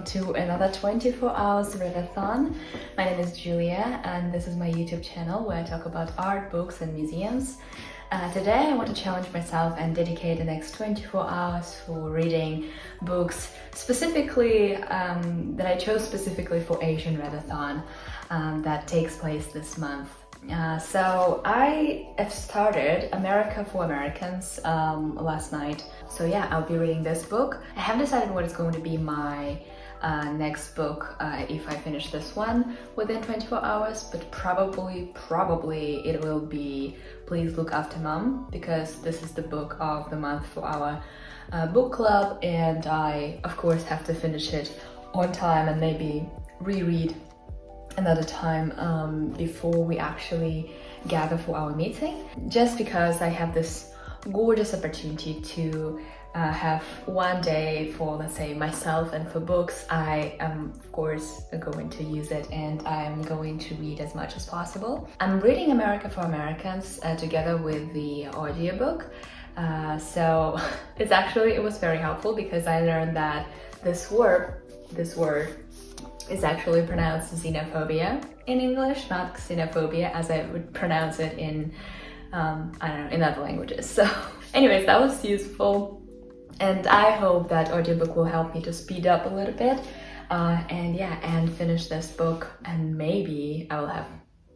welcome to another 24 hours readathon. My name is Julia and this is my YouTube channel where I talk about art, books and museums. Today I want to challenge myself and dedicate the next 24 hours for reading books specifically that I chose specifically for Asian Readathon that takes place this month. So I have started America for Americans last night. So yeah, I'll be reading this book. I haven't decided what is going to be my next book if I finish this one within 24 hours, but probably it will be Please Look After Mom, because this is the book of the month for our book club, and I of course have to finish it on time and maybe reread another time before we actually gather for our meeting, just because I have this gorgeous opportunity to have one day for, let's say, myself and for books. I am of course going to use it and I'm going to read as much as possible. I'm reading America for Americans together with the audiobook, so it was very helpful because I learned that this word is actually pronounced xenophobia in English, not xenophobia as I would pronounce it in, I don't know, in other languages. So anyways, that was useful. And I hope that audiobook will help me to speed up a little bit and finish this book, and maybe I will have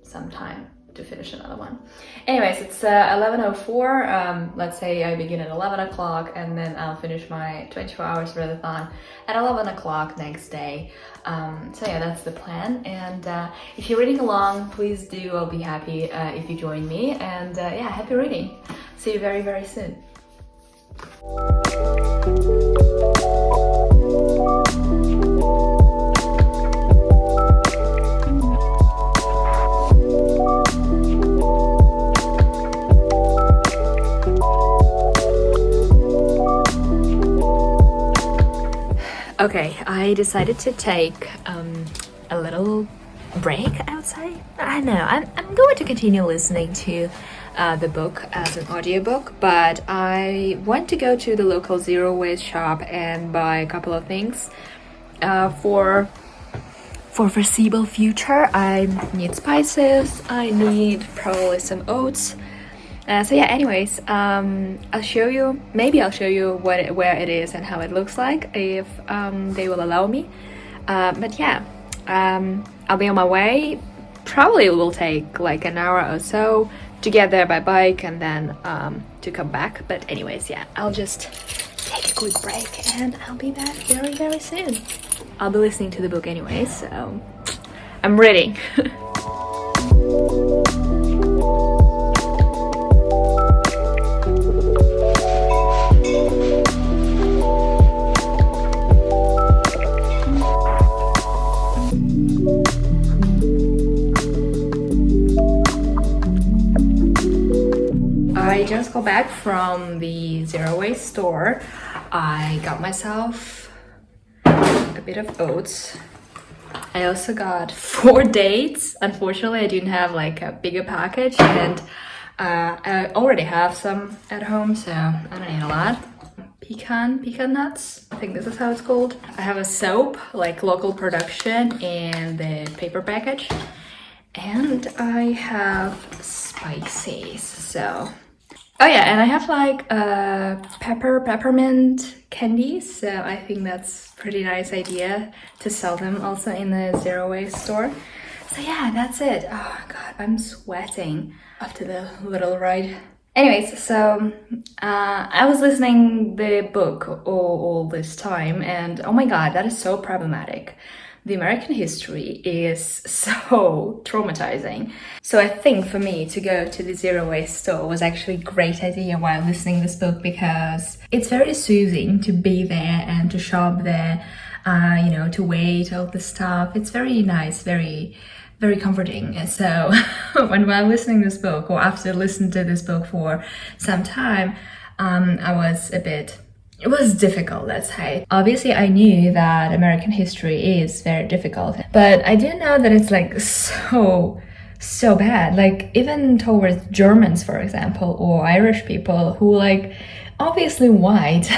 some time to finish another one. Anyways, it's 11:04. Let's say I begin at 11 o'clock and then I'll finish my 24 hours readathon at 11 o'clock next day. So yeah, that's the plan. And if you're reading along, please do. I'll be happy if you join me. And yeah, happy reading. See you very, very soon. Okay, I decided to take a little break outside. I know, I'm going to continue listening to the book as an audiobook, but I want to go to the local zero waste shop and buy a couple of things for foreseeable future. I need spices, I need probably some oats. So yeah, anyways, I'll show you where it is and how it looks like if they will allow me. But yeah, I'll be on my way. Probably it will take like an hour or so to get there by bike and then to come back. But anyways, yeah, I'll just take a quick break and I'll be back very, very soon. I'll be listening to the book anyway, so I'm ready. I just got back from the zero waste store. I got myself a bit of oats. I also got 4 dates. Unfortunately, I didn't have like a bigger package, and I already have some at home, so I don't need a lot. Pecan nuts, I think this is how it's called. I have a soap, like local production, in the paper package, and I have spices. So oh yeah, and I have like peppermint candies, so I think that's a pretty nice idea to sell them also in the zero waste store. So yeah, that's it. Oh god, I'm sweating after the little ride. Anyways, so I was listening the book all this time, and oh my god, that is so problematic. The American history is so traumatizing. So I think for me to go to the zero waste store was actually a great idea while listening this book, because it's very soothing to be there and to shop there, you know, to wait all the stuff. It's very nice, very, very comforting. And so while listening to this book, or after listening to this book for some time, it was difficult, let's say. Obviously, I knew that American history is very difficult, but I didn't know that it's like so bad. Like even towards Germans, for example, or Irish people who like obviously white,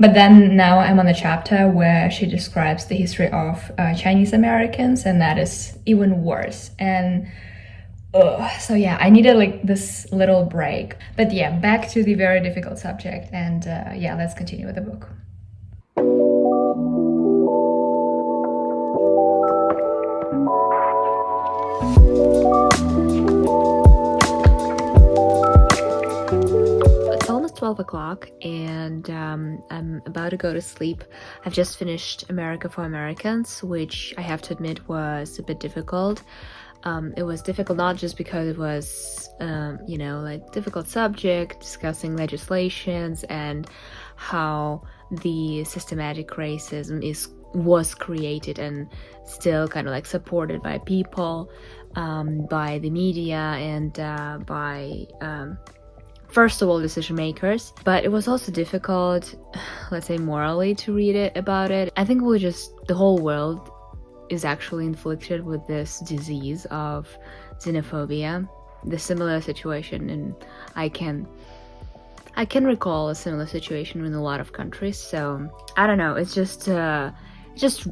But then now I'm on a chapter where she describes the history of Chinese Americans, and that is even worse. And so yeah, I needed like this little break. But yeah, back to the very difficult subject, and yeah, let's continue with the book. It's almost 12 o'clock and I'm about to go to sleep. I've just finished America for Americans, which I have to admit was a bit difficult. It was difficult not just because it was, you know, like difficult subject, discussing legislations and how the systematic racism was created and still kind of like supported by people, by the media, and by first of all decision makers. But it was also difficult, let's say morally, to read it about it. I think the whole world is actually inflicted with this disease of xenophobia. The similar situation, and I can recall a similar situation in a lot of countries. So I don't know, it's just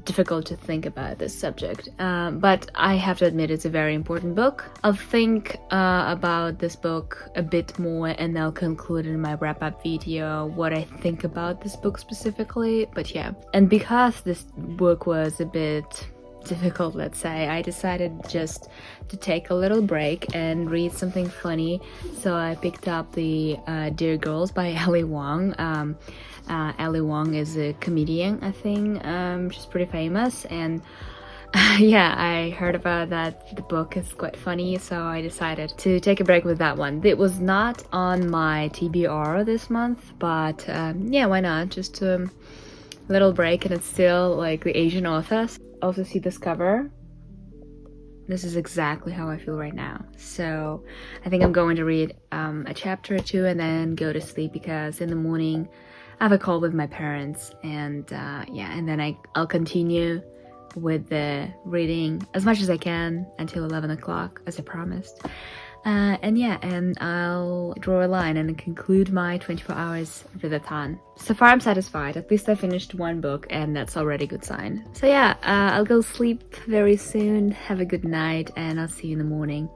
difficult to think about this subject, but I have to admit it's a very important book. I'll think about this book a bit more, and I'll conclude in my wrap-up video what I think about this book specifically. But yeah, and because this book was a bit difficult, let's say, I decided just to take a little break and read something funny. So I picked up the Dear Girls by Ali Wong. Ali Wong is a comedian, I think. She's pretty famous, and yeah, I heard about that the book is quite funny, so I decided to take a break with that one. It was not on my TBR this month, but yeah, why not? Just a little break, and it's still like the Asian authors. Also see this cover. This is exactly how I feel right now. So I think I'm going to read a chapter or two and then go to sleep, because in the morning I have a call with my parents, and yeah, and then I'll continue with the reading as much as I can until 11 o'clock as I promised. And yeah, and I'll draw a line and conclude my 24 hours readathon. So far I'm satisfied. At least I finished one book, and that's already a good sign. So yeah, I'll go sleep very soon. Have a good night, and I'll see you in the morning.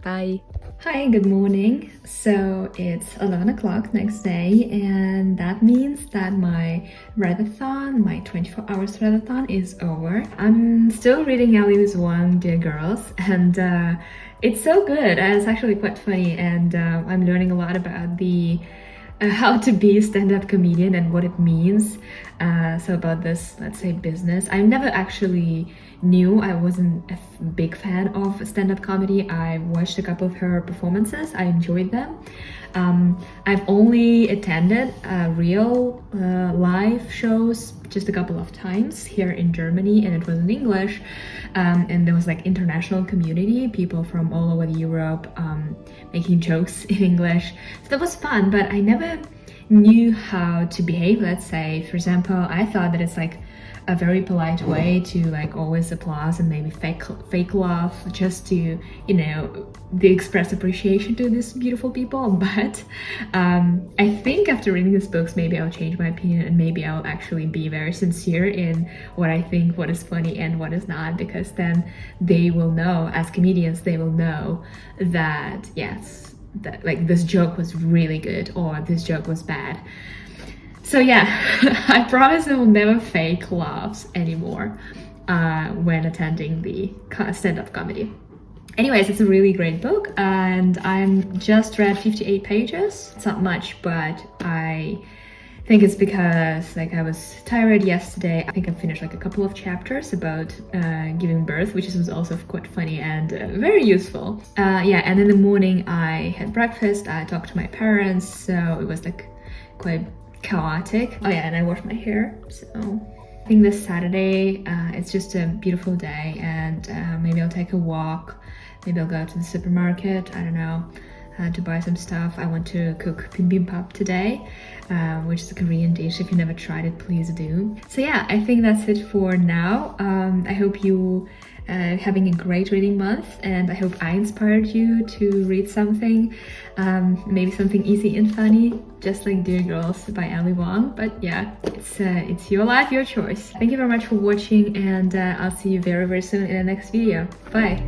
Bye. Hi, good morning. So it's 11 o'clock next day, and that means that my readathon, my 24 hours readathon, is over. I'm still reading Ali Wong, Dear Girls, and it's so good. It's actually quite funny, and I'm learning a lot about the how to be a stand-up comedian and what it means. So about this, let's say, business. I never actually knew. I wasn't a big fan of stand-up comedy. I watched a couple of her performances. I enjoyed them. I've only attended real live shows just a couple of times here in Germany, and it was in English, and there was like international community, people from all over Europe making jokes in English. So that was fun, but I never knew how to behave. Let's say, for example, I thought that it's like a very polite way to like always applause and maybe fake laugh, just to, you know, they express appreciation to these beautiful people. But I think after reading these books, maybe I'll change my opinion, and maybe I'll actually be very sincere in what I think, what is funny and what is not, because then they will know, as comedians, they will know that yes, that like this joke was really good or this joke was bad. So yeah, I promise I will never fake laughs anymore when attending the stand-up comedy. Anyways, it's a really great book, and I'm just read 58 pages. It's not much, but I think it's because like I was tired yesterday. I think I finished like a couple of chapters about giving birth, which was also quite funny and very useful. Yeah, and in the morning I had breakfast, I talked to my parents, so it was like quite chaotic. Oh yeah, and I washed my hair. So I think this Saturday it's just a beautiful day, and maybe I'll take a walk, maybe I'll go to the supermarket, I don't know, to buy some stuff. I want to cook bibimbap today, which is a Korean dish. If you never tried it, please do. So yeah, I think that's it for now. I hope you having a great reading month, and I hope I inspired you to read something, maybe something easy and funny, just like Dear Girls by Ali Wong. But yeah, it's your life, your choice. Thank you very much for watching, and I'll see you very soon in the next video. Bye!